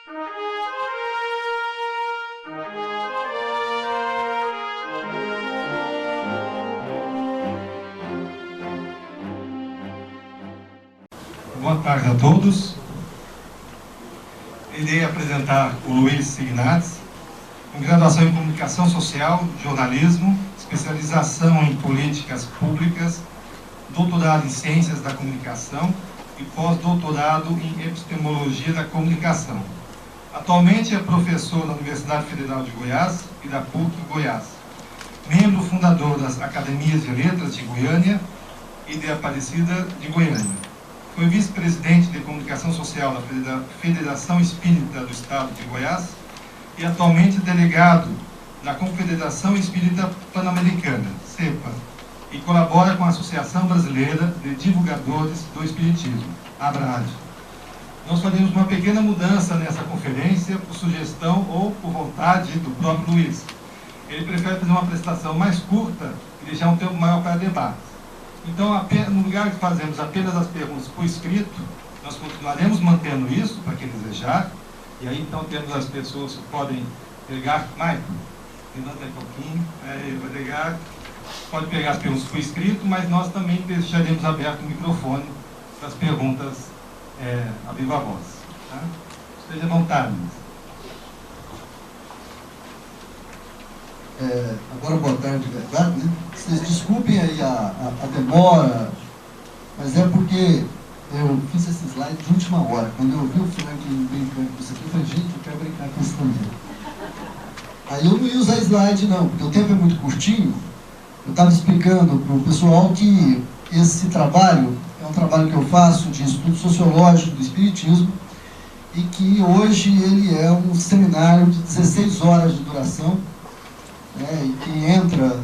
Boa tarde a todos. Irei apresentar o Luiz Ignatz, com graduação em Comunicação Social, Jornalismo, especialização em Políticas Públicas, doutorado em Ciências da Comunicação e pós-doutorado em Epistemologia da Comunicação. Atualmente é professor na Universidade Federal de Goiás e da PUC Goiás, membro fundador das Academias de Letras de Goiânia e de Aparecida de Goiânia. Foi vice-presidente de Comunicação Social da Federação Espírita do Estado de Goiás e atualmente delegado da Confederação Espírita Pan-Americana, CEPA, e colabora com a Associação Brasileira de Divulgadores do Espiritismo, ABRAD. Nós faremos uma pequena mudança nessa conferência por sugestão ou por vontade do próprio Luiz. Ele prefere fazer uma apresentação mais curta e deixar um tempo maior para debate. Então, no lugar de fazermos apenas as perguntas por escrito, nós continuaremos mantendo isso, para quem desejar. E aí, então, temos as pessoas que podem pegar... Maicon, levanta aí um pouquinho. Ele vai pegar... Pode pegar as perguntas por escrito, mas nós também deixaremos aberto o microfone para as perguntas a viva voz. Tá? Esteja à vontade. Agora, boa tarde, verdade, né? Vocês desculpem aí a demora, mas é porque eu fiz esse slide de última hora. Quando eu vi o Frank brincando com isso aqui, eu falei, gente, eu quero brincar com isso também. Aí eu não ia usar slide não, porque o tempo é muito curtinho. Eu estava explicando para o pessoal que esse trabalho é um trabalho que eu faço de estudo sociológico do Espiritismo e que hoje ele é um seminário de 16 horas de duração, e que entra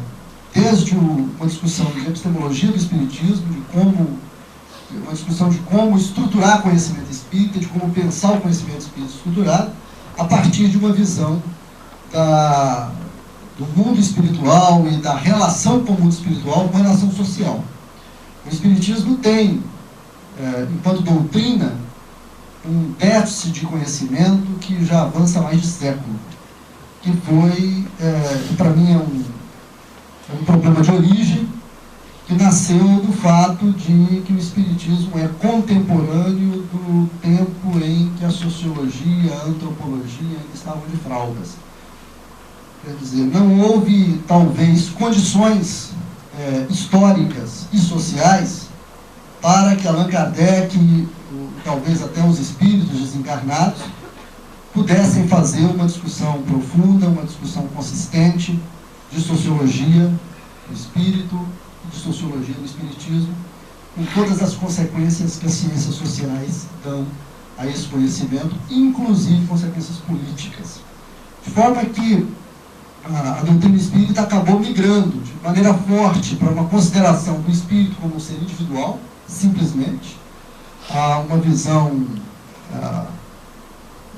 desde uma discussão de epistemologia do Espiritismo, uma discussão de como estruturar conhecimento espírita, de como pensar o conhecimento espírita estruturado, a partir de uma visão do mundo espiritual e da relação com o mundo espiritual com a relação social. O Espiritismo tem, enquanto doutrina, um déficit de conhecimento que já avança há mais de século, que foi, que para mim é um problema de origem, que nasceu do fato de que o Espiritismo é contemporâneo do tempo em que a sociologia, a antropologia ainda estavam de fraldas. Quer dizer, não houve, talvez, condições históricas e sociais para que Allan Kardec, talvez até os espíritos desencarnados, pudessem fazer uma discussão profunda, uma discussão consistente de sociologia do espírito, de sociologia do espiritismo, com todas as consequências que as ciências sociais dão a esse conhecimento, inclusive consequências políticas. De forma que a doutrina espírita acabou migrando de maneira forte para uma consideração do espírito como um ser individual, simplesmente, a uma visão,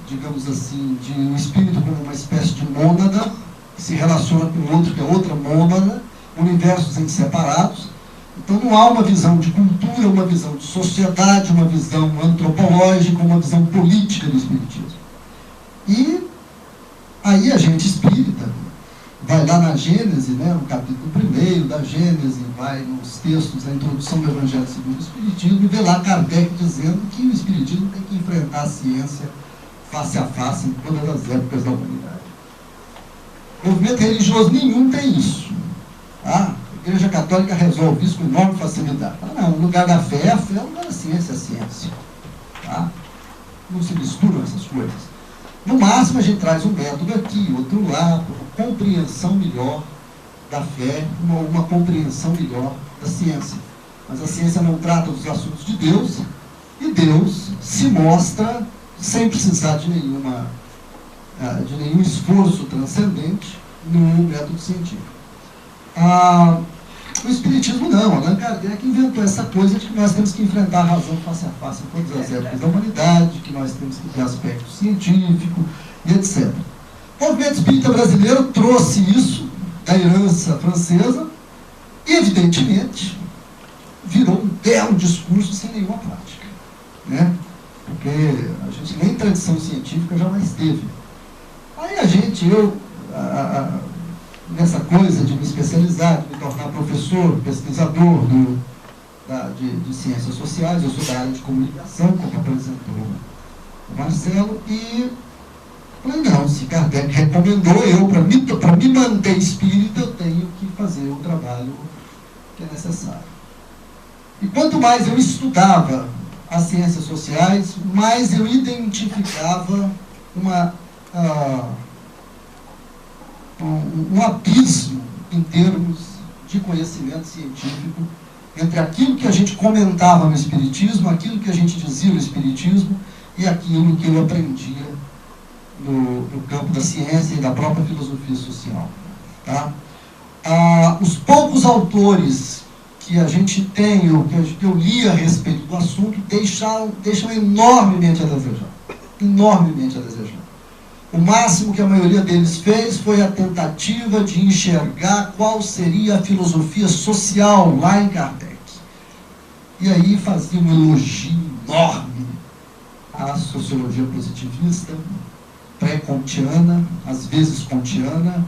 digamos assim, de um espírito como uma espécie de mônada, que se relaciona com o outro, que é outra mônada, universos em separados. Então não há uma visão de cultura, uma visão de sociedade, uma visão antropológica, uma visão política do espiritismo. E aí a gente espírita vai lá na Gênese, no capítulo 1 da Gênese, vai nos textos da introdução do Evangelho segundo o Espiritismo, e vê lá Kardec dizendo que o Espiritismo tem que enfrentar a ciência face a face em todas as épocas da humanidade. Movimento religioso nenhum tem isso. Tá? A Igreja Católica resolve isso com enorme facilidade. Não, o lugar da fé é a fé, o lugar da ciência é a ciência. Tá? Não se misturam essas coisas. No máximo, a gente traz um método aqui, outro lá, uma compreensão melhor da fé, uma compreensão melhor da ciência. Mas a ciência não trata dos assuntos de Deus, e Deus se mostra sem precisar de nenhum esforço transcendente no método científico. O Espiritismo não. Allan Kardec inventou essa coisa de que nós temos que enfrentar a razão face a face em todas as épocas da humanidade, que nós temos que ter aspecto científico e etc. O movimento espírita brasileiro trouxe isso da herança francesa e, evidentemente, virou um belo discurso sem nenhuma prática. porque a gente nem tradição científica jamais teve. Aí nessa coisa de me especializar, de me tornar professor, pesquisador de ciências sociais, eu sou da área de comunicação, como apresentou o Marcelo, e falei, não, se Kardec recomendou, para me manter espírita, eu tenho que fazer o trabalho que é necessário. E quanto mais eu estudava as ciências sociais, mais eu identificava um abismo em termos de conhecimento científico entre aquilo que a gente comentava no Espiritismo, aquilo que a gente dizia no Espiritismo e aquilo que eu aprendia no campo da ciência e da própria filosofia social. Tá? Os poucos autores que a gente tem, ou que eu li a respeito do assunto, deixam enormemente a desejar. Enormemente a desejar. O máximo que a maioria deles fez foi a tentativa de enxergar qual seria a filosofia social lá em Kardec. E aí fazia um elogio enorme à sociologia positivista, pré-kantiana, às vezes kantiana,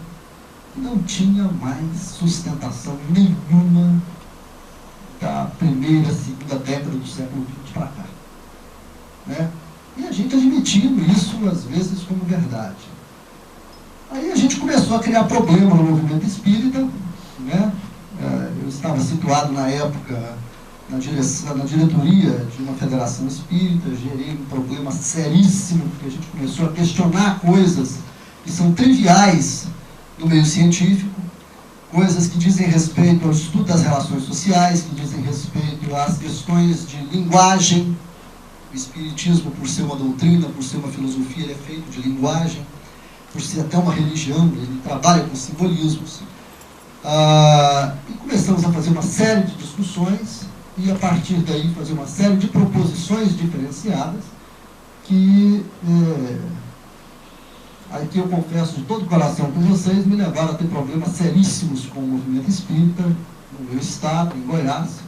não tinha mais sustentação nenhuma da primeira, segunda década do século XX para cá. Né? E a gente admitindo isso, às vezes, como verdade. Aí a gente começou a criar problema no movimento espírita. Né? Eu estava situado, na época, na diretoria de uma federação espírita, gerei um problema seríssimo, porque a gente começou a questionar coisas que são triviais no meio científico, coisas que dizem respeito ao estudo das relações sociais, que dizem respeito às questões de linguagem. O Espiritismo, por ser uma doutrina, por ser uma filosofia, ele é feito de linguagem, por ser até uma religião, ele trabalha com simbolismos. E começamos a fazer uma série de discussões e, a partir daí, fazer uma série de proposições diferenciadas que, aqui eu confesso de todo o coração com vocês, me levaram a ter problemas seríssimos com o movimento espírita no meu estado, em Goiás.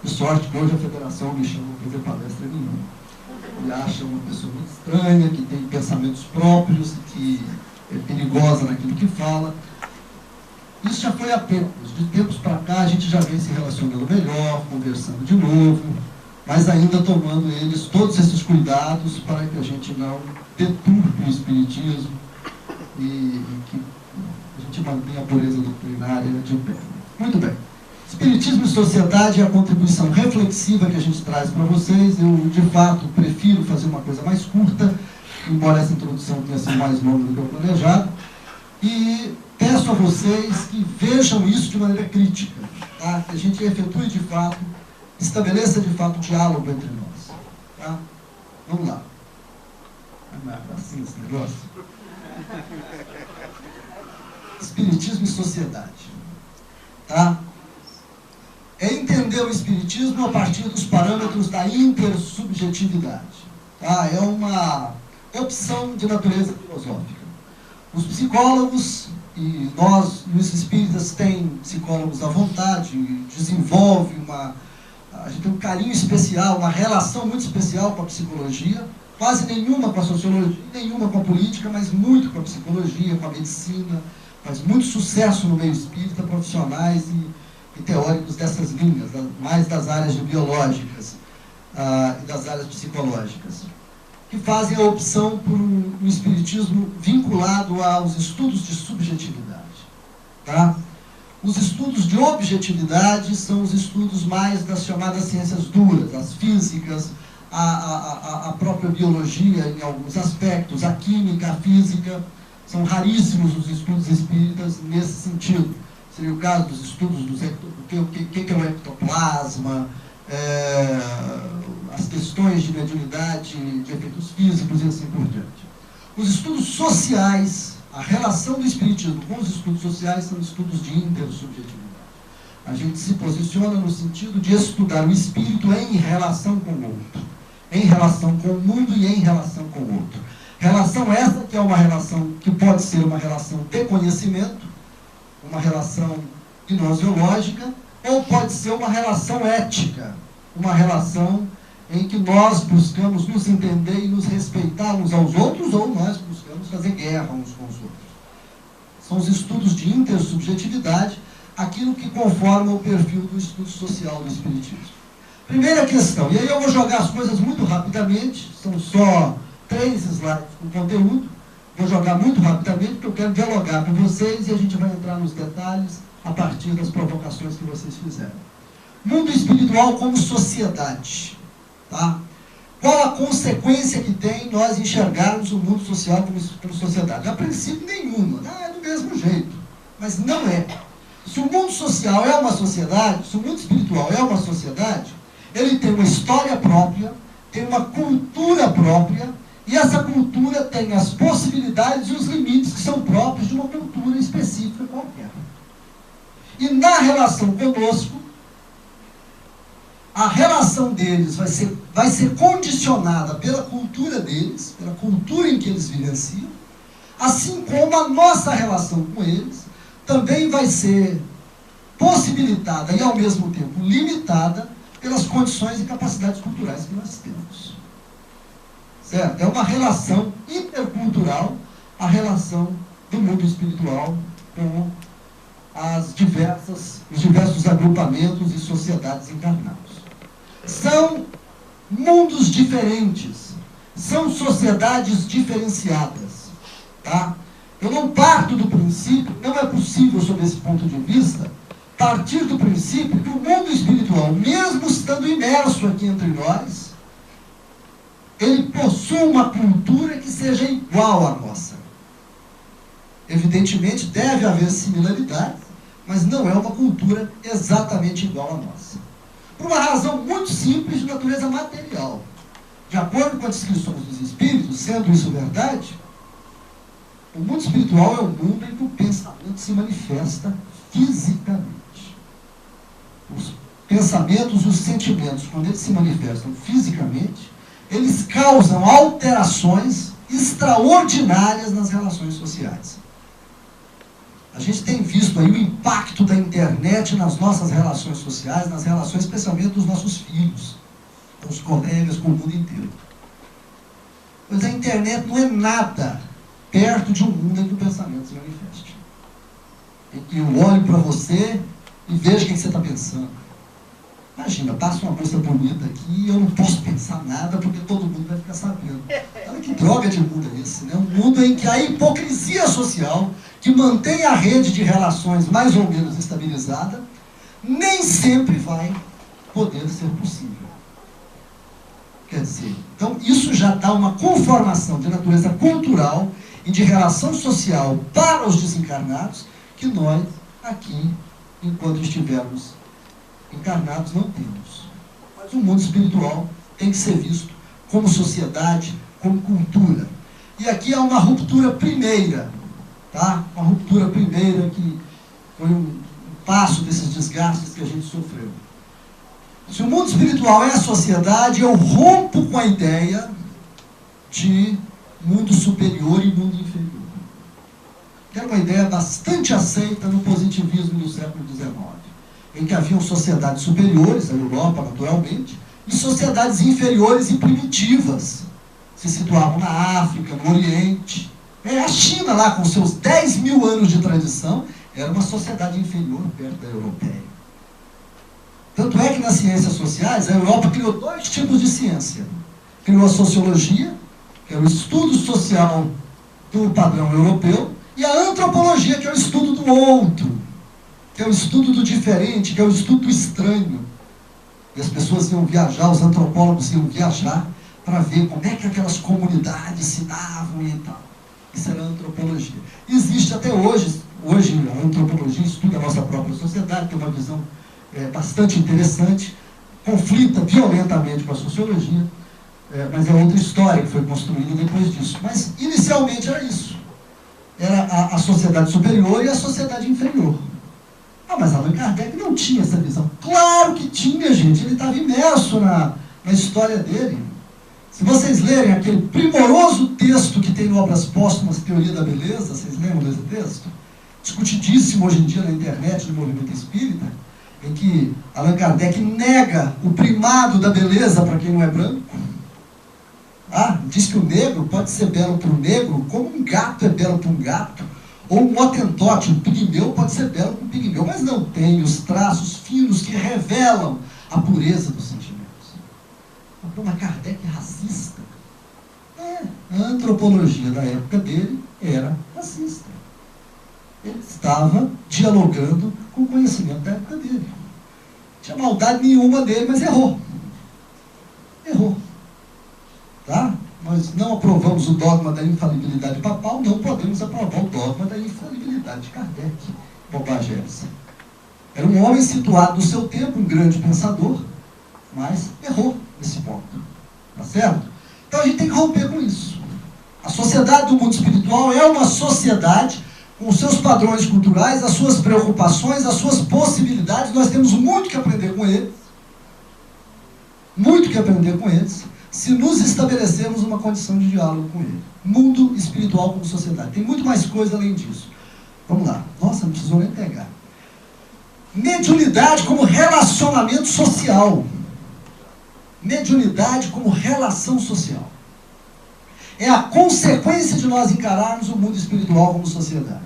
De sorte que hoje a federação me chama para fazer palestra nenhuma. Me acha uma pessoa muito estranha, que tem pensamentos próprios, que é perigosa naquilo que fala. Isso já foi há tempos. De tempos para cá a gente já vem se relacionando melhor, conversando de novo, mas ainda tomando todos esses cuidados para que a gente não deturpe o espiritismo e que a gente mantenha a pureza doutrinária de pé. Muito bem. Espiritismo e sociedade é a contribuição reflexiva que a gente traz para vocês. Eu, de fato, prefiro fazer uma coisa mais curta, embora essa introdução tenha sido mais longa do que eu planejado. E peço a vocês que vejam isso de maneira crítica, tá? Que a gente efetue de fato, estabeleça de fato um diálogo entre nós. Tá? Vamos lá. Assim esse negócio. Espiritismo e sociedade. Tá? É entender o espiritismo a partir dos parâmetros da intersubjetividade. Tá? É uma opção de natureza filosófica. Os psicólogos, e nós, os espíritas, tem psicólogos à vontade, desenvolve a gente tem um carinho especial, uma relação muito especial com a psicologia, quase nenhuma com a sociologia, nenhuma com a política, mas muito com a psicologia, com a medicina, faz muito sucesso no meio espírita, profissionais e teóricos dessas linhas, mais das áreas biológicas e das áreas psicológicas, que fazem a opção por um espiritismo vinculado aos estudos de subjetividade. Tá? Os estudos de objetividade são os estudos mais das chamadas ciências duras, as físicas, a própria biologia em alguns aspectos, a química, a física. São raríssimos os estudos espíritas nesse sentido. Seria o caso dos estudos do que é o ectoplasma, as questões de mediunidade, de efeitos físicos e assim por diante. Os estudos sociais, a relação do espiritismo com os estudos sociais são estudos de intersubjetividade. A gente se posiciona no sentido de estudar o espírito em relação com o outro, em relação com o mundo e em relação com o outro. Relação essa que é uma relação que pode ser uma relação de conhecimento, uma relação gnoseológica, ou pode ser uma relação ética, uma relação em que nós buscamos nos entender e nos respeitar uns aos outros, ou nós buscamos fazer guerra uns com os outros. São os estudos de intersubjetividade, aquilo que conforma o perfil do estudo social do Espiritismo. Primeira questão, e aí eu vou jogar as coisas muito rapidamente, são só 3 slides com conteúdo, vou jogar muito rapidamente, porque eu quero dialogar com vocês e a gente vai entrar nos detalhes a partir das provocações que vocês fizeram. Mundo espiritual como sociedade. Tá? Qual a consequência que tem nós enxergarmos o mundo social como sociedade? A princípio nenhuma, é do mesmo jeito, mas não é. Se o mundo social é uma sociedade, se o mundo espiritual é uma sociedade, ele tem uma história própria, tem uma cultura própria, e essa cultura tem as possibilidades e os limites que são próprios de uma cultura específica qualquer. E na relação conosco, a relação deles vai ser condicionada pela cultura deles, pela cultura em que eles vivenciam, assim como a nossa relação com eles também vai ser possibilitada e, ao mesmo tempo, limitada pelas condições e capacidades culturais que nós temos. Certo? É uma relação intercultural, a relação do mundo espiritual com os diversos agrupamentos e sociedades encarnadas. São mundos diferentes, são sociedades diferenciadas. Tá? Eu não parto do princípio, não é possível, sob esse ponto de vista, partir do princípio que o mundo espiritual, mesmo estando imerso aqui entre nós, ele possui uma cultura que seja igual à nossa. Evidentemente, deve haver similaridades, mas não é uma cultura exatamente igual à nossa. Por uma razão muito simples de natureza material. De acordo com as descrições dos espíritos, sendo isso verdade, o mundo espiritual é um mundo em que o pensamento se manifesta fisicamente. Os pensamentos e os sentimentos, quando eles se manifestam fisicamente, eles causam alterações extraordinárias nas relações sociais. A gente tem visto aí o impacto da internet nas nossas relações sociais, nas relações especialmente dos nossos filhos, com os colegas, com o mundo inteiro. Pois a internet não é nada perto de um mundo em que o pensamento se manifeste. Em que eu olho para você e vejo o que você está pensando. Imagina, passa uma moça bonita aqui e eu não posso pensar nada porque todo mundo vai ficar sabendo. Olha que droga de mundo é esse, né? Um mundo em que a hipocrisia social, que mantém a rede de relações mais ou menos estabilizada, nem sempre vai poder ser possível. Quer dizer, então isso já dá uma conformação de natureza cultural e de relação social para os desencarnados que nós, aqui, enquanto estivermos encarnados, não temos. Mas o mundo espiritual tem que ser visto como sociedade, como cultura. E aqui há uma ruptura primeira, tá? Uma ruptura primeira que foi um passo desses desgastes que a gente sofreu. Se o mundo espiritual é a sociedade, eu rompo com a ideia de mundo superior e mundo inferior. Que era uma ideia bastante aceita no positivismo do século XIX, em que haviam sociedades superiores, a Europa naturalmente, e sociedades inferiores e primitivas. Se situavam na África, no Oriente. A China lá, com seus 10 mil anos de tradição, era uma sociedade inferior perto da europeia. Tanto é que nas ciências sociais, a Europa criou 2 tipos de ciência. Criou a sociologia, que é o estudo social do padrão europeu, e a antropologia, que é o estudo do outro, que é o estudo do diferente, que é o estudo do estranho. E as pessoas iam viajar, os antropólogos iam viajar para ver como é que aquelas comunidades se davam e tal. Isso era a antropologia. Existe até hoje a antropologia estuda a nossa própria sociedade, tem uma visão bastante interessante, conflita violentamente com a sociologia, mas é outra história que foi construída depois disso. Mas inicialmente era isso. Era a sociedade superior e a sociedade inferior. Mas Allan Kardec não tinha essa visão. Claro que tinha, gente. Ele estava imerso na história dele. Se vocês lerem aquele primoroso texto que tem no Obras Póstumas, Teoria da Beleza, vocês lembram desse texto? Discutidíssimo hoje em dia na internet, no movimento espírita. em que Allan Kardec nega o primado da beleza para quem não é branco. Diz que o negro pode ser belo para o negro, como um gato é belo para um gato, ou um hotentote, um pigmeu, pode ser belo para um pigmeu, mas não tem os traços finos que revelam a pureza dos sentimentos. Mas Kardec é racista? A antropologia da época dele era racista. Ele estava dialogando com o conhecimento da época dele. Não tinha maldade nenhuma dele, mas errou. Errou. Tá? Nós não aprovamos o dogma da infalibilidade papal, não podemos aprovar o dogma da infalibilidade de Kardec. Bobagem essa. Era um homem situado no seu tempo, um grande pensador, mas errou nesse ponto. Tá certo? Então a gente tem que romper com isso. A sociedade do mundo espiritual é uma sociedade com os seus padrões culturais, as suas preocupações, as suas possibilidades. Nós temos muito que aprender com eles. Muito que aprender com eles, se nos estabelecermos uma condição de diálogo com ele. Mundo espiritual como sociedade. Tem muito mais coisa além disso. Vamos lá. Nossa, não precisou nem pegar. Mediunidade como relacionamento social. Mediunidade como relação social. É a consequência de nós encararmos o mundo espiritual como sociedade.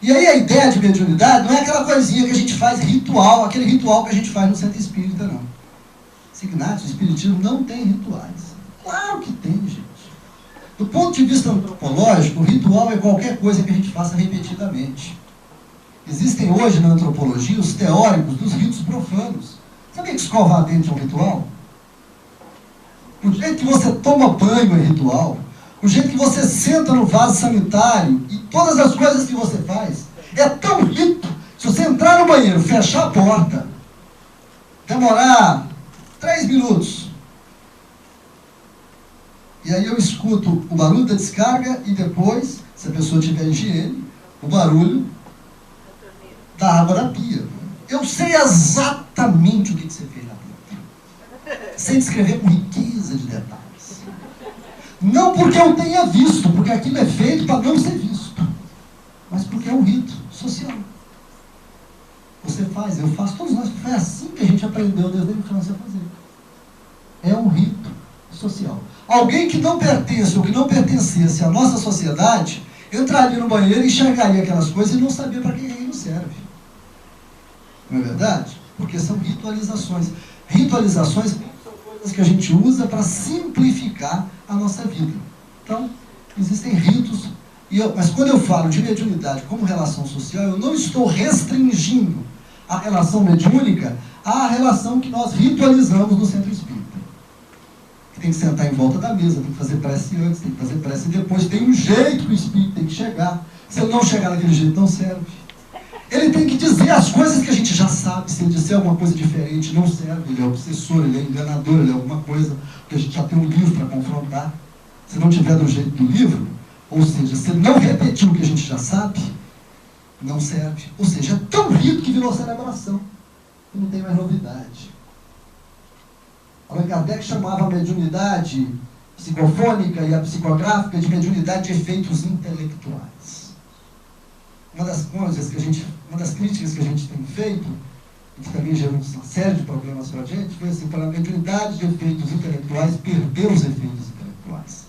E aí a ideia de mediunidade não é aquela coisinha que a gente faz ritual, aquele ritual que a gente faz no centro espírita, não. Ignácio, o espiritismo não tem rituais. Claro que tem, gente. Do ponto de vista antropológico, o ritual é qualquer coisa que a gente faça repetidamente. Existem hoje na antropologia os teóricos dos ritos profanos. Sabe o que escovar dente é um ritual? O jeito que você toma banho é ritual. O jeito que você senta no vaso sanitário e todas as coisas que você faz é tão rito. Se você entrar no banheiro, fechar a porta, demorar 3 minutos. E aí eu escuto o barulho da descarga e depois, se a pessoa tiver higiene, o barulho da água da pia. Eu sei exatamente o que você fez na pia. Sei descrever com riqueza de detalhes. Não porque eu tenha visto, porque aquilo é feito para não ser visto, mas porque é um rito social. Você faz, eu faço, todos nós. Foi assim que a gente aprendeu desde a infância a fazer. É um rito social. Alguém que não pertence ou que não pertencesse à nossa sociedade entraria no banheiro e enxergaria aquelas coisas e não sabia para que aquilo serve. Não é verdade? Porque são ritualizações. Ritualizações são coisas que a gente usa para simplificar a nossa vida. Então, existem ritos. Mas quando eu falo de mediunidade como relação social, eu não estou restringindo a relação mediúnica à relação que nós ritualizamos no centro espírita. Tem que sentar em volta da mesa, tem que fazer prece antes, tem que fazer prece depois. Tem um jeito que o espírito tem que chegar. Se ele não chegar daquele jeito, não serve. Ele tem que dizer as coisas que a gente já sabe. Se ele disser alguma coisa diferente, não serve. Ele é obsessor, ele é enganador, ele é alguma coisa que a gente já tem um livro para confrontar. Se não tiver do jeito do livro, ou seja, se ele não repetir o que a gente já sabe, não serve. Ou seja, é tão rico que virou celebração. E não tem mais novidade. Allan Kardec chamava a mediunidade psicofônica e a psicográfica de mediunidade de efeitos intelectuais. Uma das críticas que a gente tem feito, e que também gerou uma série de problemas para a gente, foi assim, para a mediunidade de efeitos intelectuais perder os efeitos intelectuais.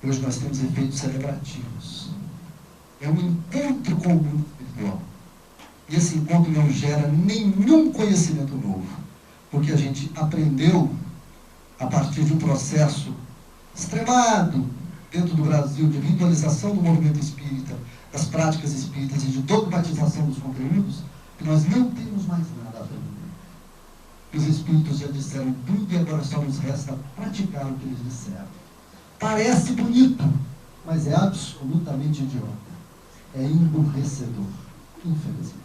Hoje nós temos efeitos celebrativos. É um encontro com o mundo espiritual. E esse encontro não gera nenhum conhecimento novo, porque a gente aprendeu, a partir de um processo extremado dentro do Brasil, de ritualização do movimento espírita, das práticas espíritas e de dogmatização dos conteúdos, que nós não temos mais nada a aprender. Os espíritos já disseram tudo e agora só nos resta praticar o que eles disseram. Parece bonito, mas é absolutamente idiota. É emburrecedor, infelizmente.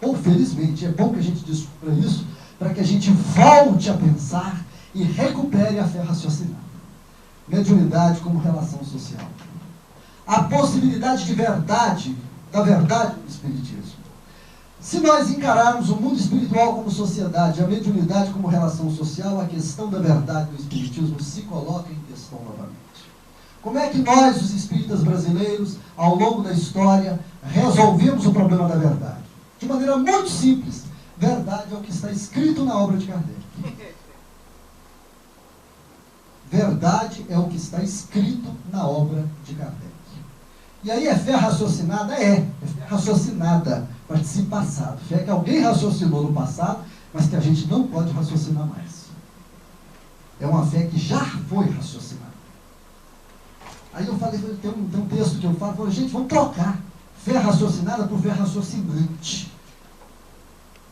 Ou felizmente, é bom que a gente descubra isso, para que a gente volte a pensar e recupere a fé raciocinada. Mediunidade como relação social. A possibilidade de verdade, da verdade do Espiritismo. Se nós encararmos o mundo espiritual como sociedade, a mediunidade como relação social, a questão da verdade do Espiritismo se coloca em questão novamente. Como é que nós, os espíritas brasileiros, ao longo da história, resolvemos o problema da verdade? de maneira muito simples. Verdade é o que está escrito na obra de Kardec. Verdade é o que está escrito na obra de Kardec. E aí é fé raciocinada? É fé raciocinada, participe passado. Fé que alguém raciocinou no passado, mas que a gente não pode raciocinar mais. É uma fé que já foi raciocinada. Aí eu falei, tem um texto que eu falo, gente, vamos trocar fé raciocinada por fé raciocinante.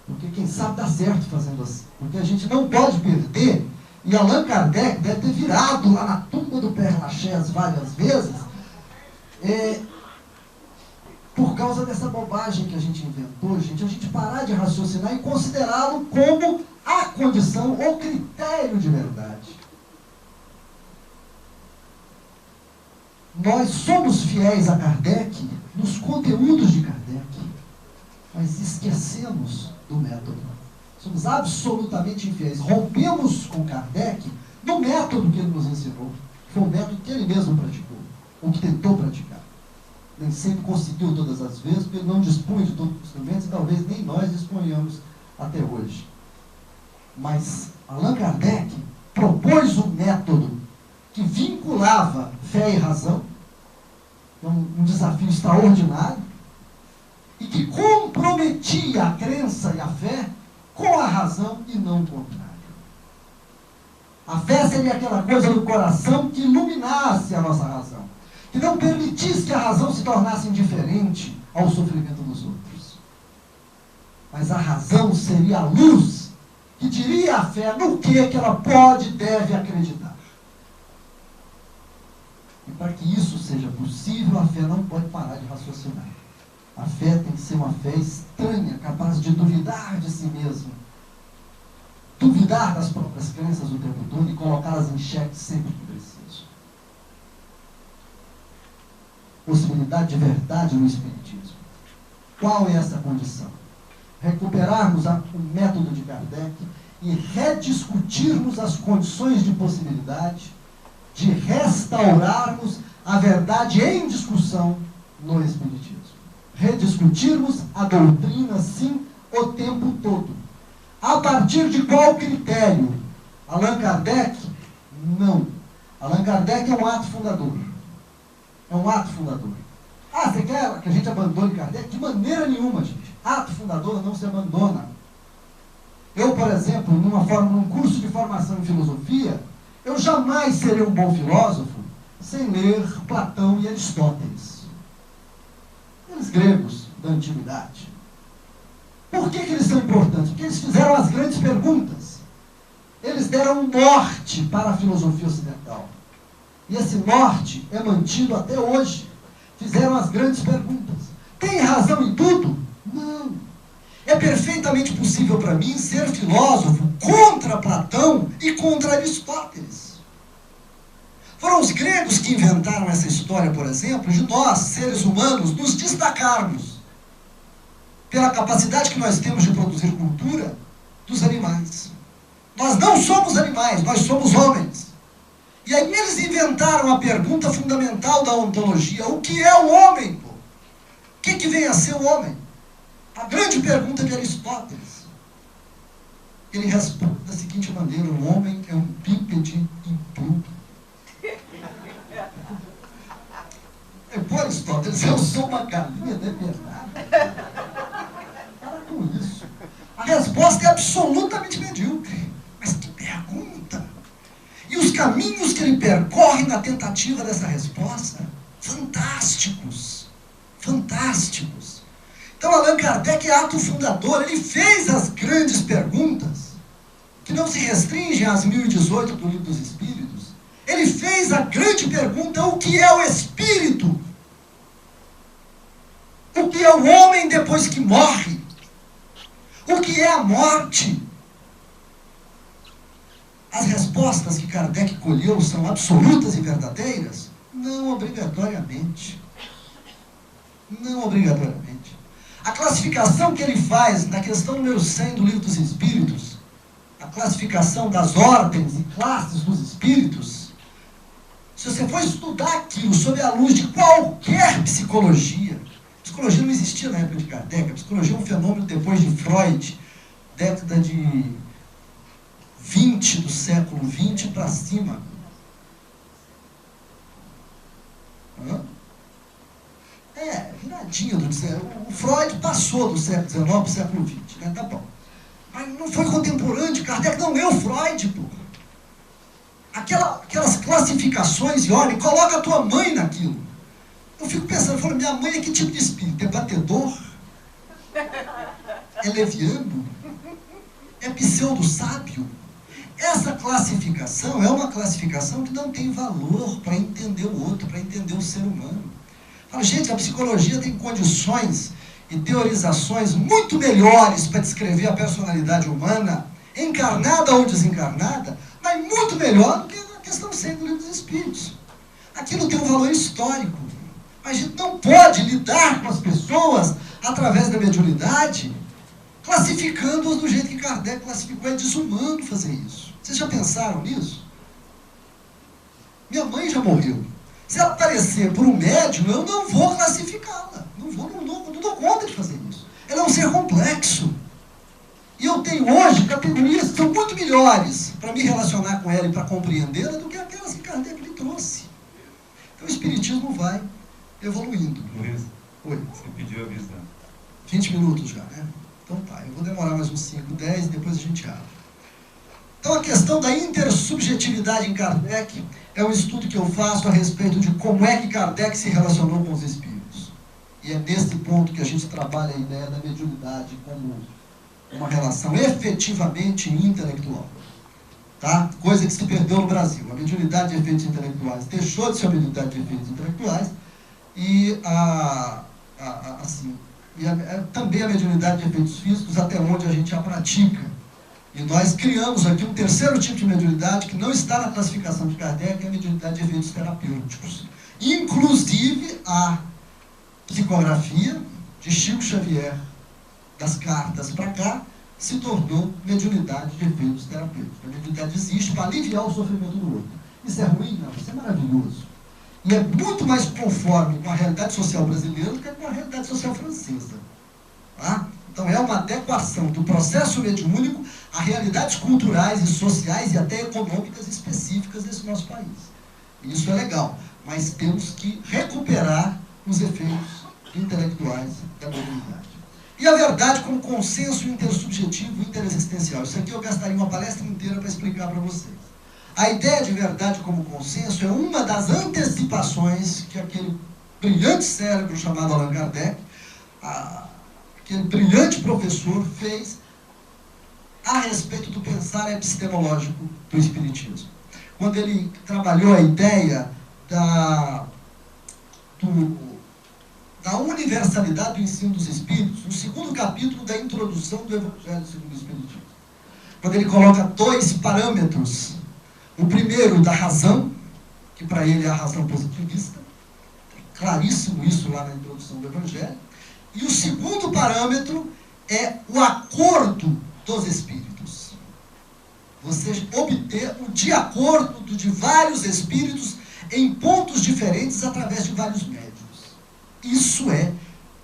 Porque quem sabe dá certo fazendo assim. Porque a gente não pode perder, e Allan Kardec deve ter virado lá na tumba do Père Lachaise várias vezes, por causa dessa bobagem que a gente inventou, gente, a gente parar de raciocinar e considerá-lo como a condição ou critério de verdade. Nós somos fiéis a Kardec nos conteúdos de Kardec, mas esquecemos do método. Somos absolutamente infiéis. Rompemos com Kardec no método que ele nos ensinou. Foi o método que ele mesmo praticou, ou que tentou praticar. Nem sempre conseguiu todas as vezes, porque ele não dispunha de todos os instrumentos, e talvez nem nós disponhamos até hoje. Mas Allan Kardec propôs um método que vinculava fé e razão, um desafio extraordinário, e que comprometia a crença e a fé com a razão e não o contrário. A fé seria aquela coisa do coração que iluminasse a nossa razão, que não permitisse que a razão se tornasse indiferente ao sofrimento dos outros. Mas a razão seria a luz que diria à fé no que ela pode e deve acreditar. E para que isso seja possível, a fé não pode parar de raciocinar. A fé tem que ser uma fé estranha, capaz de duvidar de si mesma, duvidar das próprias crenças o tempo todo e colocá-las em xeque sempre que preciso. Possibilidade de verdade no Espiritismo. Qual é essa condição? Recuperarmos o método de Kardec e rediscutirmos as condições de possibilidade de restaurarmos a verdade em discussão no Espiritismo. Rediscutirmos a doutrina, sim, o tempo todo. A partir de qual critério? Allan Kardec? Não. Allan Kardec é um ato fundador. É um ato fundador. Ah, você quer que a gente abandone Kardec? De maneira nenhuma, gente. Ato fundador não se abandona. Eu, por exemplo, num curso de formação em filosofia, eu jamais serei um bom filósofo sem ler Platão e Aristóteles. Eles gregos da antiguidade. Por que eles são importantes? Porque eles fizeram as grandes perguntas. Eles deram um norte para a filosofia ocidental. E esse norte é mantido até hoje. Fizeram as grandes perguntas. Tem razão em tudo? Não. É perfeitamente possível para mim ser filósofo contra Platão e contra Aristóteles. Foram os gregos que inventaram essa história, por exemplo, de nós, seres humanos, nos destacarmos pela capacidade que nós temos de produzir cultura dos animais. Nós não somos animais, nós somos homens. E aí eles inventaram a pergunta fundamental da ontologia: o que é o homem? Pô? O que vem a ser o homem? A grande pergunta de Aristóteles. Ele responde da seguinte maneira: o homem é um bípede impuro. Pô, Aristóteles, eu sou uma galinha, não é verdade? Para com isso. A resposta é absolutamente medíocre. Mas que pergunta! E os caminhos que ele percorre na tentativa dessa resposta, fantásticos. Fantásticos. Então, Allan Kardec é ato fundador. Ele fez as grandes perguntas, que não se restringem às 1018 do Livro dos Espíritos. Ele fez a grande pergunta: o que é o espírito? O que é o homem depois que morre? O que é a morte? As respostas que Kardec colheu são absolutas e verdadeiras? Não obrigatoriamente. Não obrigatoriamente. A classificação que ele faz na questão número 100 do Livro dos Espíritos, a classificação das ordens e classes dos espíritos, se você for estudar aquilo sob a luz de qualquer psicologia, psicologia não existia na época de Kardec. A psicologia é um fenômeno depois de Freud, década de 20 do século 20 para cima. Viradinha do século. O Freud passou do século XIX para o século XX, né? Tá bom. Mas não foi contemporâneo de Kardec, não é o Freud, pô. Aquelas classificações, e olha, coloca a tua mãe naquilo. Eu fico pensando, eu falo, minha mãe é que tipo de espírito? É batedor? É leviano? É pseudo-sábio? Essa classificação é uma classificação que não tem valor para entender o outro, para entender o ser humano. Fala, gente, a psicologia tem condições e teorizações muito melhores para descrever a personalidade humana, encarnada ou desencarnada, mas muito melhor do que a questão 100 do Livro dos Espíritos. Aquilo tem um valor histórico. A gente não pode lidar com as pessoas através da mediunidade, classificando-as do jeito que Kardec classificou. É desumano fazer isso. Vocês já pensaram nisso? Minha mãe já morreu. Se ela aparecer por um médium, eu não vou classificá-la. Não dou conta de fazer isso. Ela é um ser complexo. E eu tenho hoje categorias que são muito melhores para me relacionar com ela e para compreendê-la do que aquelas que Kardec lhe trouxe. Então o Espiritismo vai evoluindo. Luiz, oi. Você pediu a visão. 20 minutos já, né? Então tá, eu vou demorar mais uns 5, 10 e depois a gente abre. Então a questão da intersubjetividade em Kardec é um estudo que eu faço a respeito de como é que Kardec se relacionou com os espíritos. E é nesse ponto que a gente trabalha a ideia da mediunidade como uma relação efetivamente intelectual. Tá? Coisa que se perdeu no Brasil. A mediunidade de efeitos intelectuais deixou de ser a mediunidade de efeitos intelectuais e também a mediunidade de efeitos físicos, até onde a gente a pratica. E nós criamos aqui um terceiro tipo de mediunidade que não está na classificação de Kardec, que é a mediunidade de efeitos terapêuticos. Inclusive a psicografia de Chico Xavier, das cartas para cá, se tornou mediunidade de efeitos terapêuticos. A mediunidade existe para aliviar o sofrimento do outro. Isso é ruim? Não, isso é maravilhoso. E é muito mais conforme com a realidade social brasileira do que com a realidade social francesa. Tá? Então é uma adequação do processo mediúnico a realidades culturais e sociais e até econômicas específicas desse nosso país. E isso é legal, mas temos que recuperar os efeitos intelectuais da mediunidade. E a verdade como consenso intersubjetivo e interexistencial. Isso aqui eu gastaria uma palestra inteira para explicar para vocês. A ideia de verdade como consenso é uma das antecipações que aquele brilhante cérebro chamado Allan Kardec, aquele brilhante professor, fez a respeito do pensar epistemológico do Espiritismo. Quando ele trabalhou a ideia da universalidade do ensino dos Espíritos, no segundo capítulo da introdução do Evangelho segundo o Espiritismo. Quando ele coloca 2 parâmetros. O primeiro, da razão, que para ele é a razão positivista. É claríssimo isso lá na introdução do Evangelho. E o segundo parâmetro é o acordo dos espíritos. Você obter o de acordo de vários espíritos em pontos diferentes através de vários médios. Isso é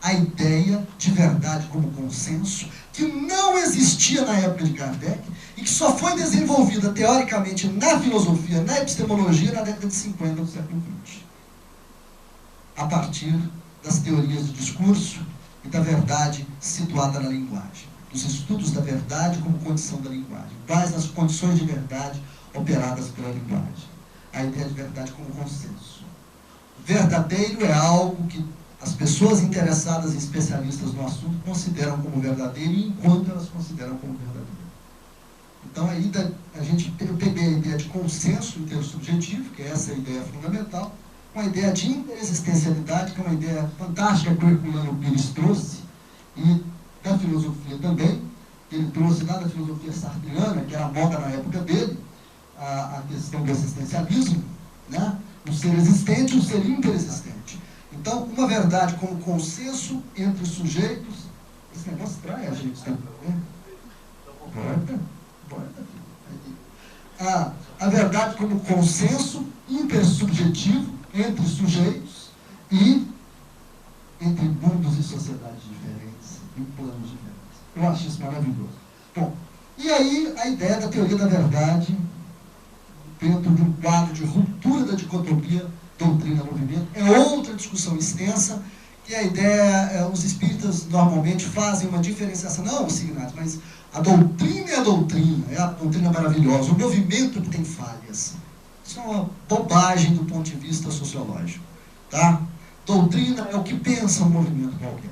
a ideia de verdade como consenso, que não existia na época de Kardec e que só foi desenvolvida teoricamente na filosofia, na epistemologia, na década de 50 do século XX. A partir das teorias de discurso e da verdade situada na linguagem. Dos estudos da verdade como condição da linguagem. Quais as condições de verdade operadas pela linguagem. A ideia de verdade como consenso. Verdadeiro é algo que as pessoas interessadas e especialistas no assunto consideram como verdadeiro, enquanto elas consideram como verdadeiro. Então, aí eu peguei a ideia de consenso intersubjetivo, que é essa a ideia fundamental, com a ideia de interexistencialidade, que é uma ideia fantástica que o Herculano Pires trouxe, e da filosofia também. Ele trouxe lá da filosofia sartreana, que era a moda na época dele, a questão do existencialismo, né? O ser existente e o ser interexistente. Então, uma verdade como consenso entre os sujeitos. Esse negócio trai a gente também, né? A verdade como consenso intersubjetivo entre sujeitos e entre mundos e sociedades diferentes, em planos diferentes. Eu acho isso maravilhoso. Bom, e aí a ideia da teoria da verdade, dentro de um quadro de ruptura da dicotomia doutrina-movimento, é outra discussão extensa, e a ideia, os espíritas normalmente fazem uma diferenciação, não, Signatos, mas a doutrina é a doutrina maravilhosa, o movimento que tem falhas. Isso é uma bobagem do ponto de vista sociológico. Tá? Doutrina é o que pensa um movimento qualquer.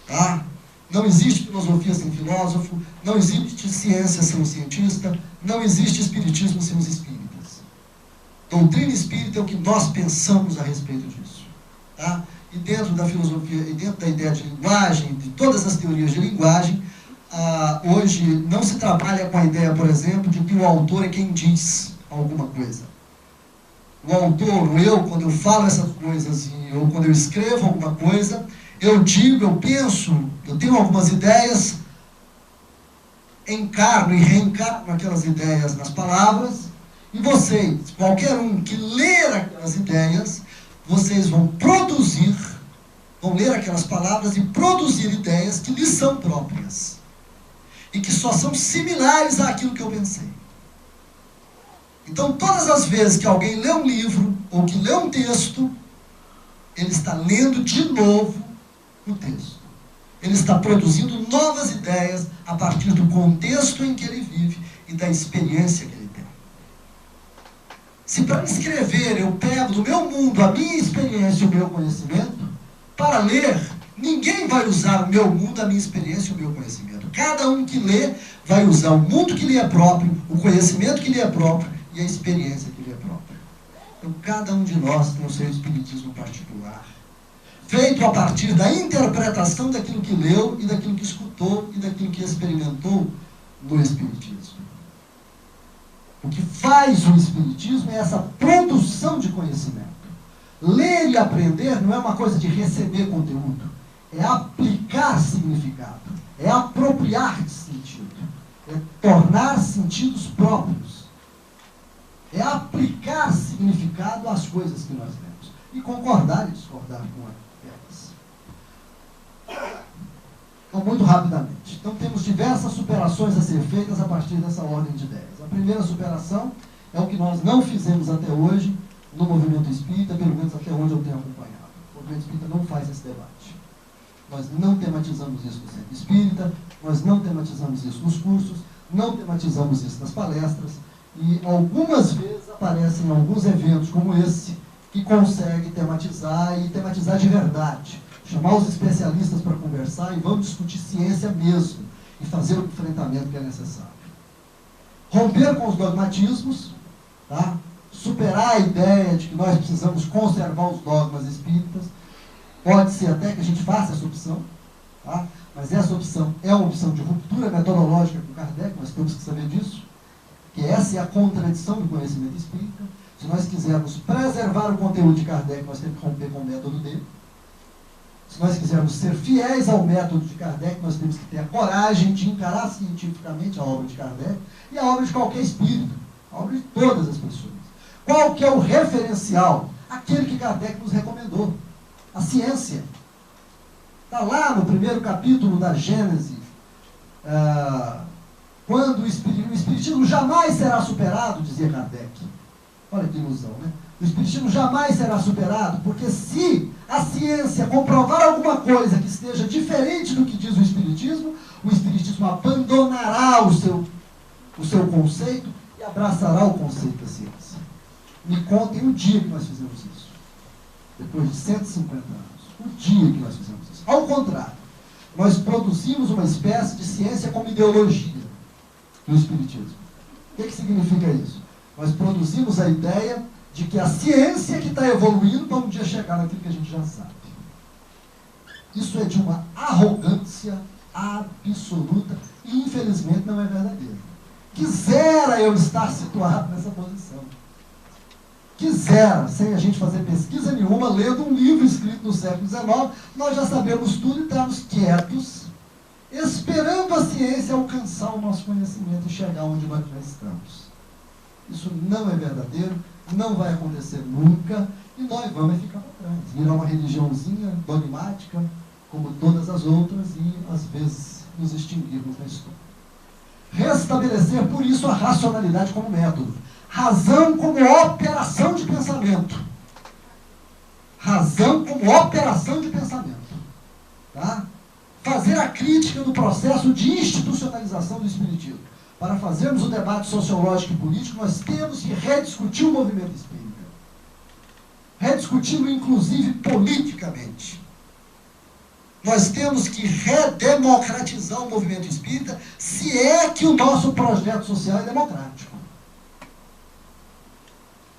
Tá? Não existe filosofia sem filósofo, não existe ciência sem um cientista, não existe espiritismo sem os espíritas. Doutrina espírita é o que nós pensamos a respeito disso. Tá? E dentro da filosofia, e dentro da ideia de linguagem, de todas as teorias de linguagem, hoje não se trabalha com a ideia, por exemplo, de que o autor é quem diz alguma coisa. O autor, eu, quando eu falo essas coisas, ou quando eu escrevo alguma coisa, eu digo, eu penso, eu tenho algumas ideias, encarno e reencarno aquelas ideias nas palavras, e vocês, qualquer um que ler aquelas ideias, vocês vão produzir, vão ler aquelas palavras e produzir ideias que lhes são próprias, e que só são similares àquilo que eu pensei. Então, todas as vezes que alguém lê um livro, ou que lê um texto, ele está lendo de novo o texto. Ele está produzindo novas ideias a partir do contexto em que ele vive e da experiência que ele tem. Se para escrever eu pego do meu mundo a minha experiência e o meu conhecimento, para ler, ninguém vai usar o meu mundo, a minha experiência e o meu conhecimento. Cada um que lê vai usar o mundo que lhe é próprio, o conhecimento que lhe é próprio, e a experiência que lhe é própria. Então, cada um de nós tem o seu espiritismo particular, feito a partir da interpretação daquilo que leu, e daquilo que escutou, e daquilo que experimentou no espiritismo. O que faz o espiritismo é essa produção de conhecimento. Ler e aprender não é uma coisa de receber conteúdo, é aplicar significado, é apropriar de sentido, é tornar sentidos próprios. É aplicar significado às coisas que nós lemos. E concordar e discordar com elas. Então, muito rapidamente. Então, temos diversas superações a ser feitas a partir dessa ordem de ideias. A primeira superação é o que nós não fizemos até hoje no movimento espírita, pelo menos até onde eu tenho acompanhado. O movimento espírita não faz esse debate. Nós não tematizamos isso no centro espírita, nós não tematizamos isso nos cursos, não tematizamos isso nas palestras, e algumas vezes aparecem alguns eventos como esse que conseguem tematizar e tematizar de verdade. Chamar os especialistas para conversar e vamos discutir ciência mesmo e fazer o enfrentamento que é necessário. Romper com os dogmatismos, tá? Superar a ideia de que nós precisamos conservar os dogmas espíritas. Pode ser até que a gente faça essa opção, tá? Mas essa opção é uma opção de ruptura metodológica com Kardec, nós temos que saber disso. Que essa é a contradição do conhecimento espírita. Se nós quisermos preservar o conteúdo de Kardec, nós temos que romper com o método dele. Se nós quisermos ser fiéis ao método de Kardec, nós temos que ter a coragem de encarar cientificamente a obra de Kardec e a obra de qualquer espírito, a obra de todas as pessoas. Qual que é o referencial? Aquele que Kardec nos recomendou. A ciência. Está lá no primeiro capítulo da Gênese, quando o espiritismo jamais será superado, dizia Kardec. Olha que ilusão, né? O espiritismo jamais será superado, porque se a ciência comprovar alguma coisa que esteja diferente do que diz o espiritismo abandonará o seu conceito e abraçará o conceito da ciência. Me contem o dia que nós fizemos isso. Depois de 150 anos. O dia que nós fizemos isso. Ao contrário, nós produzimos uma espécie de ciência como ideologia no espiritismo. O que significa isso? Nós produzimos a ideia de que a ciência que está evoluindo para um dia chegar naquilo que a gente já sabe. Isso é de uma arrogância absoluta e infelizmente não é verdadeiro. Quisera eu estar situado nessa posição. Quisera, sem a gente fazer pesquisa nenhuma, lendo um livro escrito no século XIX, nós já sabemos tudo e estamos quietos, esperando a ciência alcançar o nosso conhecimento e chegar onde nós já estamos. Isso não é verdadeiro, não vai acontecer nunca, e nós vamos ficar para trás. virar uma religiãozinha dogmática, como todas as outras, e às vezes nos extinguirmos na história. Restabelecer, por isso, a racionalidade como método. Razão como operação de pensamento. Razão como operação de pensamento. Tá? Fazer a crítica do processo de institucionalização do espiritismo. Para fazermos o debate sociológico e político, nós temos que rediscutir o movimento espírita. Rediscuti-lo, inclusive, politicamente. Nós temos que redemocratizar o movimento espírita, se é que o nosso projeto social é democrático.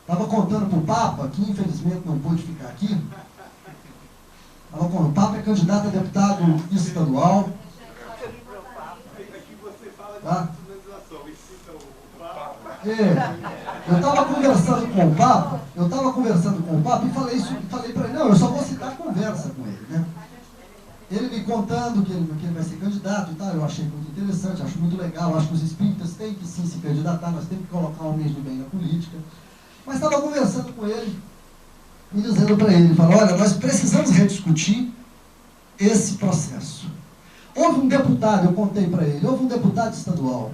Estava contando para o Papa, que infelizmente não pôde ficar aqui. Estava contando, o Papa é candidato a deputado estadual. Tá? Eu estava conversando com o Papa, e falei para ele, não, eu só vou citar a conversa com ele, né? Ele me contando que ele vai ser candidato e tal, eu achei muito interessante, acho muito legal, acho que os espíritas têm que sim se candidatar, nós temos que colocar o mês do bem na política. Mas estava conversando com ele, e dizendo para ele, falou, olha, nós precisamos rediscutir esse processo. Houve um deputado, eu contei para ele, houve um deputado estadual,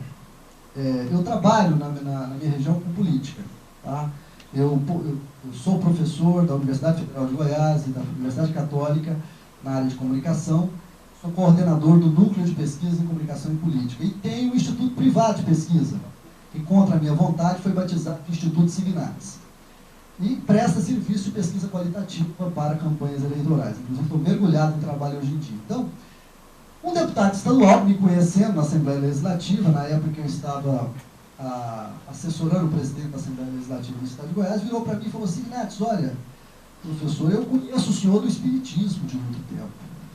eu trabalho na minha região com política, tá? Eu sou professor da Universidade Federal de Goiás e da Universidade Católica, na área de comunicação, sou coordenador do Núcleo de Pesquisa em Comunicação e Política. E tenho um instituto privado de pesquisa, que contra a minha vontade foi batizado de Instituto Signares. E presta serviço de pesquisa qualitativa para campanhas eleitorais. Inclusive estou mergulhado em trabalho hoje em dia. Então, um deputado estadual, me conhecendo na Assembleia Legislativa, na época que eu estava assessorando o presidente da Assembleia Legislativa do Estado de Goiás, virou para mim e falou assim, Signares, olha, professor, eu conheço o senhor do espiritismo de muito tempo.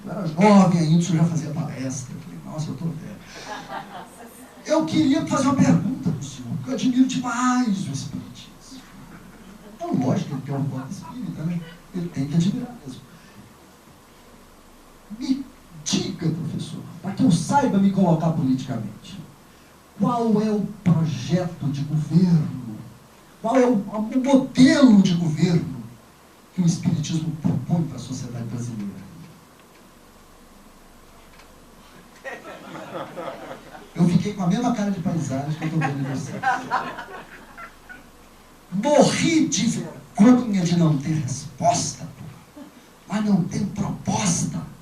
Eu era jovem ainda, o senhor já fazia palestra. Eu falei, nossa, eu estou velho. Eu queria fazer uma pergunta para o senhor, porque eu admiro demais o espiritismo. Então, lógico que ele tem um voto espírita, né? Ele tem que admirar mesmo. Me diga, professor, para que eu saiba me colocar politicamente, qual é o projeto de governo? Qual é o modelo de governo que o espiritismo propõe para a sociedade brasileira? Eu fiquei com a mesma cara de paisagem que eu estou vendo em você. Morri de vergonha de não ter resposta, mas não tem proposta.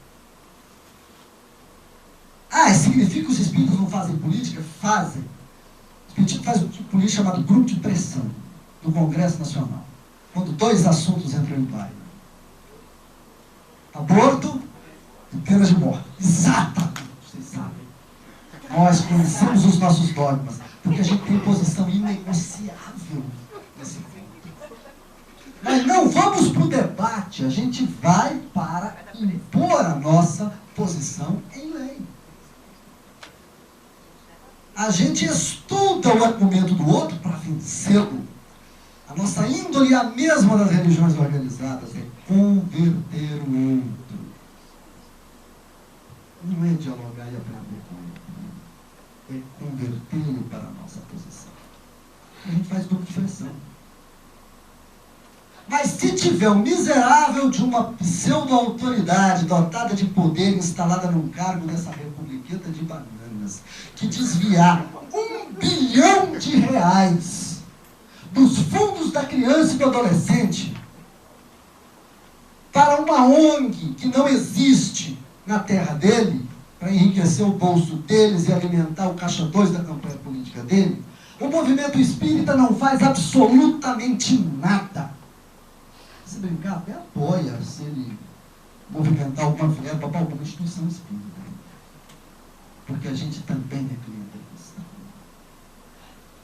Significa que os espíritos não fazem política? Fazem. O espiritismo faz um tipo de política chamado grupo de pressão do Congresso Nacional, quando dois assuntos entram em baile: aborto e pena de morte. Exatamente, vocês sabem. Nós conhecemos os nossos dogmas, porque a gente tem posição inegociável nesse ponto. Mas não vamos para o debate, a gente vai para impor a nossa posição em lei. A gente estuda o argumento do outro para vencê-lo. A nossa índole é a mesma das religiões organizadas, é converter o outro. Não é dialogar e aprender com ele, é convertê-lo para a nossa posição. A gente faz grupo de pressão. Mas se tiver um miserável de uma pseudo-autoridade dotada de poder instalada num cargo nessa republiqueta de bananas, que desviar R$1 bilhão dos fundos da criança e do adolescente para uma ONG que não existe na terra dele, para enriquecer o bolso deles e alimentar o caixa 2 da campanha política dele, o movimento espírita não faz absolutamente nada. Se brincar, até apoia se ele movimentar alguma verba para alguma instituição espírita. Porque a gente também é cliente cristão.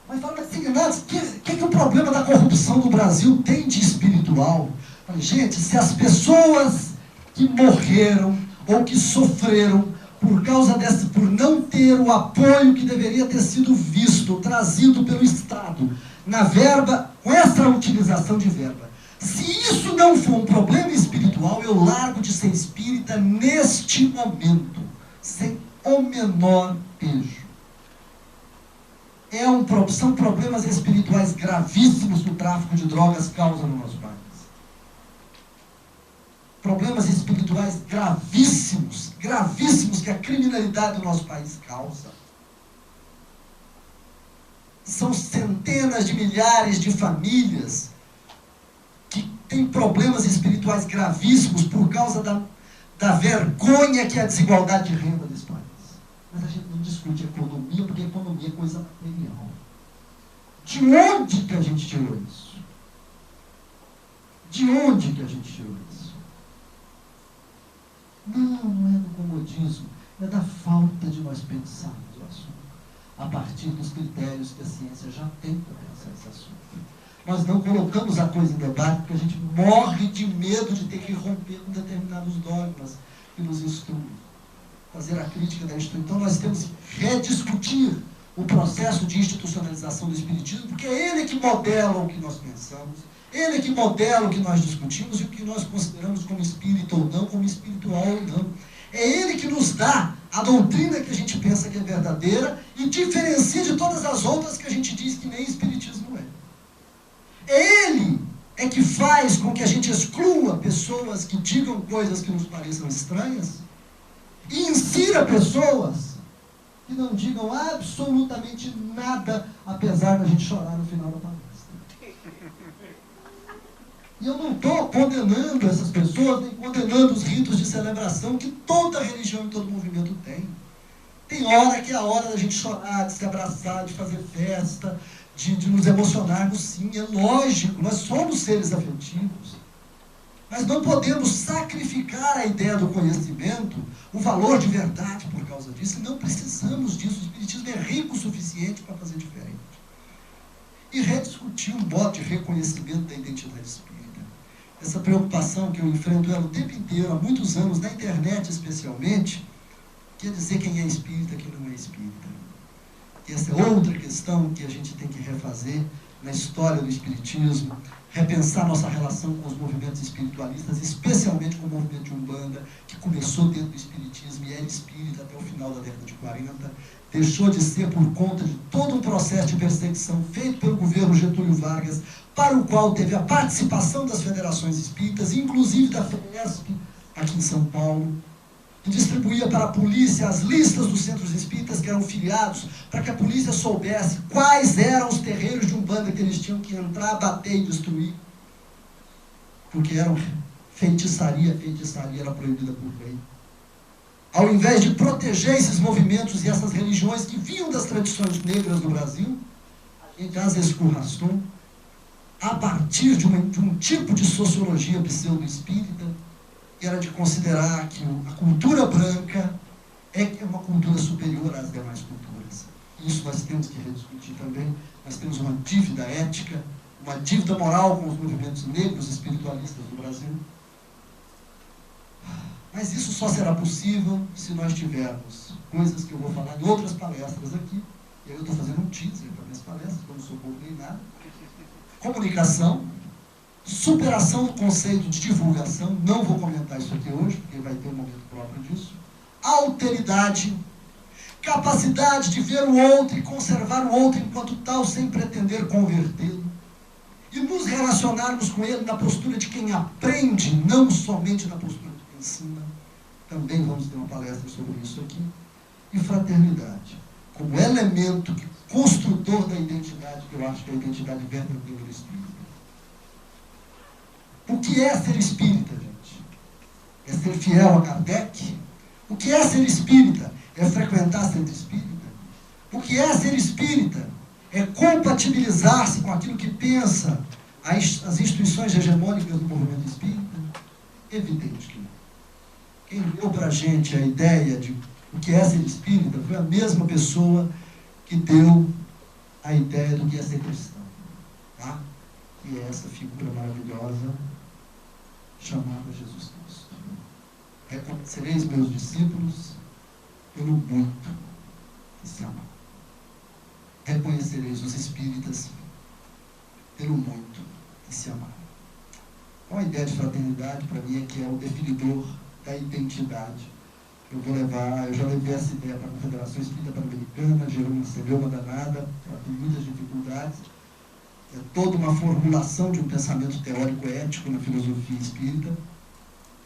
Mas fala, mas Signares, o que o problema da corrupção do Brasil tem de espiritual? Fala, gente, se as pessoas que morreram ou que sofreram por não ter o apoio que deveria ter sido visto, trazido pelo Estado, na verba, com essa utilização de verba, se isso não for um problema espiritual, eu largo de ser espírita neste momento, sem o menor pejo. São problemas espirituais gravíssimos que o tráfico de drogas causa no nosso país. problemas espirituais gravíssimos, gravíssimos que a criminalidade do nosso país causa. São centenas de milhares de famílias que têm problemas espirituais gravíssimos por causa da vergonha que é a desigualdade de renda desse país. Mas a gente não discute economia, porque economia é coisa material. De onde que a gente tirou isso? De onde que a gente tirou isso? Não é do comodismo, é da falta de nós pensarmos o assunto a partir dos critérios que a ciência já tem para pensar esse assunto. Nós não colocamos a coisa em debate porque a gente morre de medo de ter que romper com determinados dogmas que nos instruem, fazer a crítica da instituição. Então nós temos que rediscutir o processo de institucionalização do Espiritismo, porque é ele que modela o que nós pensamos, ele que modela o que nós discutimos e o que nós consideramos como espírita ou não, como espiritual ou não. É ele que nos dá a doutrina que a gente pensa que é verdadeira e diferencia de todas as outras que a gente diz que nem espiritismo é. Ele é que faz com que a gente exclua pessoas que digam coisas que nos pareçam estranhas e insira pessoas que não digam absolutamente nada, apesar da gente chorar no final da palestra. E eu não estou condenando essas pessoas, nem condenando os ritos de celebração que toda religião e todo movimento tem. Tem hora que é a hora da gente chorar, de se abraçar, de fazer festa, de nos emocionarmos, sim, é lógico, nós somos seres afetivos. Mas não podemos sacrificar a ideia do conhecimento, o valor de verdade por causa disso, e não precisamos disso. O Espiritismo é rico o suficiente para fazer diferente. E rediscutir um modo de reconhecimento da identidade espírita. Essa preocupação que eu enfrento ela o tempo inteiro, há muitos anos, na internet especialmente, quer dizer quem é espírita e quem não é espírita. E essa é outra questão que a gente tem que refazer na história do Espiritismo, repensar nossa relação com os movimentos espiritualistas, especialmente com o movimento de Umbanda, que começou dentro do Espiritismo e era espírita até o final da década de 40, deixou de ser por conta de todo um processo de perseguição feito pelo governo Getúlio Vargas, para o qual teve a participação das federações espíritas, inclusive da FESP, aqui em São Paulo, que distribuía para a polícia as listas dos centros espíritas que eram filiados, para que a polícia soubesse quais eram os terreiros de Umbanda que eles tinham que entrar, bater e destruir. Porque eram feitiçaria era proibida por lei. Ao invés de proteger esses movimentos e essas religiões que vinham das tradições negras do Brasil, a gente as escorraçou a partir de um tipo de sociologia pseudo-espírita, que era de considerar que a cultura branca é uma cultura superior às demais culturas. Isso nós temos que rediscutir também. Nós temos uma dívida ética, uma dívida moral com os movimentos negros espiritualistas do Brasil. Mas isso só será possível se nós tivermos coisas que eu vou falar em outras palestras aqui. E aí eu estou fazendo um teaser para minhas palestras, eu não sou pouco nem nada. Comunicação, superação do conceito de divulgação, não vou comentar isso aqui hoje, porque vai ter um momento próprio disso. Alteridade, capacidade de ver o outro e conservar o outro enquanto tal, sem pretender convertê-lo. E nos relacionarmos com ele na postura de quem aprende, não somente na postura de quem ensina. Também vamos ter uma palestra sobre isso aqui. E fraternidade, como elemento construtor da identidade, que eu acho que é a identidade verdadeira do espírita. O que é ser espírita, gente? É ser fiel a Kardec? O que é ser espírita? É frequentar centro espírita? O que é ser espírita? É compatibilizar-se com aquilo que pensa as instituições hegemônicas do movimento espírita? Evidente que não. Quem deu para a gente a ideia de o que é ser espírita foi a mesma pessoa que deu a ideia do que é ser cristão. Tá? E é essa figura maravilhosa chamada Jesus Cristo. Reconhecereis meus discípulos pelo muito que se amam. Reconhecereis os espíritas pelo muito que se amaram. Então a ideia de fraternidade para mim é que é o definidor da identidade. Eu já levei essa ideia para a Confederação Espírita Pan-Americana, gerou uma celeuma danada, ela tem muitas dificuldades. É toda uma formulação de um pensamento teórico ético na filosofia espírita.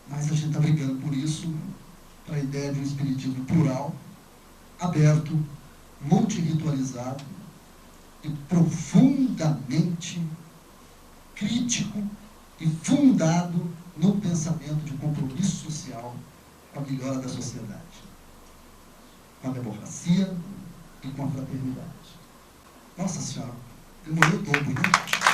mas a gente está brigando por isso, para a ideia de um espiritismo plural, aberto, multirritualizado e profundamente crítico e fundado no pensamento de compromisso social com a melhora da sociedade, com a democracia e com a fraternidade. Nossa Senhora, demorou o dobro, né?